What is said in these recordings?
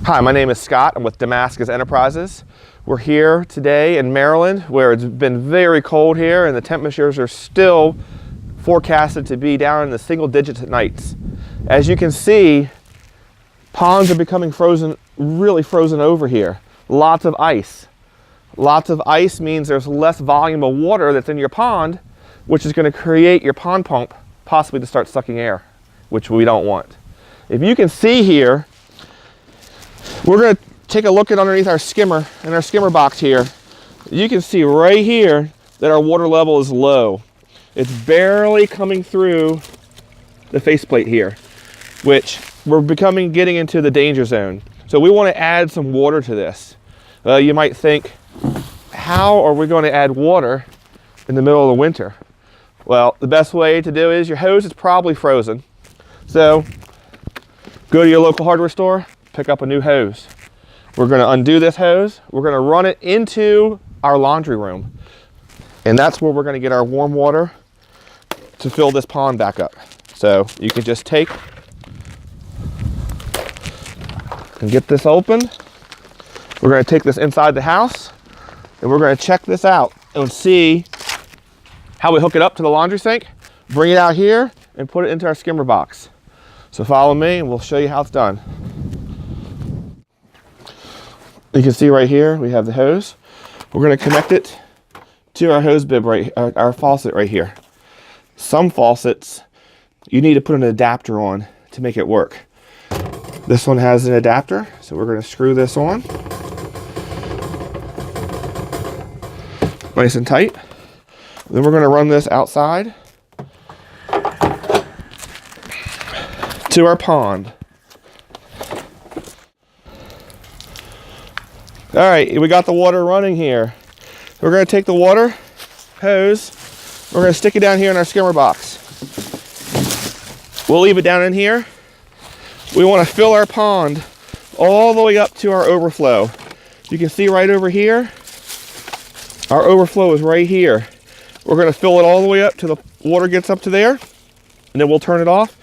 Hi, my name is Scott. I'm with Damascus Enterprises. We're here today in Maryland where it's been very cold here and the temperatures are still forecasted to be down in the single digits at nights. As you can see, ponds are becoming frozen, really frozen over here. Lots of ice. Lots of ice means there's less volume of water that's in your pond, which is going to create your pond pump possibly to start sucking air, which we don't want. If you can see here, we're going to take a look at underneath our skimmer, in our skimmer box here. You can see right here that our water level is low. It's barely coming through the faceplate here, which we're getting into the danger zone. So we want to add some water to this. You might think, how are we going to add water in the middle of the winter? Well, the best way to do is your hose is probably frozen. So go to your local hardware store, pick up a new hose. We're going to undo this hose. We're going to run it into our laundry room. And that's where we're going to get our warm water to fill this pond back up. So you can just take and get this open. We're going to take this inside the house and we're going to check this out and see how we hook it up to the laundry sink, bring it out here and put it into our skimmer box. So follow me and we'll show you how it's done. You can see right here we have the hose. We're going to connect it to our hose bib our faucet right here. Some faucets you need to put an adapter on to make it work. This one has an adapter, so we're going to screw this on nice and tight. Then we're going to run this outside to our pond. All right, we got the water running here. We're going to take the water hose, we're going to stick it down here in our skimmer box. We'll leave it down in here. We want to fill our pond all the way up to our overflow. You can see right over here, our overflow is right here. We're going to fill it all the way up till the water gets up to there, and then we'll turn it off.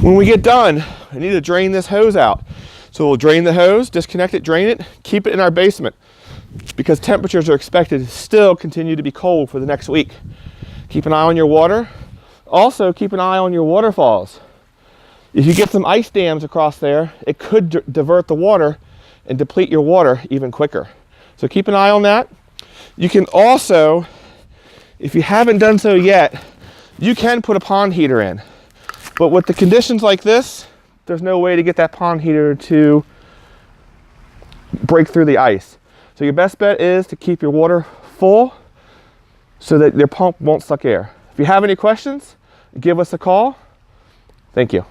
When we get done, I need to drain this hose out. So we'll drain the hose, disconnect it, drain it, keep it in our basement because temperatures are expected to still continue to be cold for the next week. Keep an eye on your water. Also, keep an eye on your waterfalls. If you get some ice dams across there, it could divert the water and deplete your water even quicker. So keep an eye on that. You can also, if you haven't done so yet, you can put a pond heater in. But with the conditions like this, there's no way to get that pond heater to break through the ice. So your best bet is to keep your water full so that your pump won't suck air. If you have any questions, give us a call. Thank you.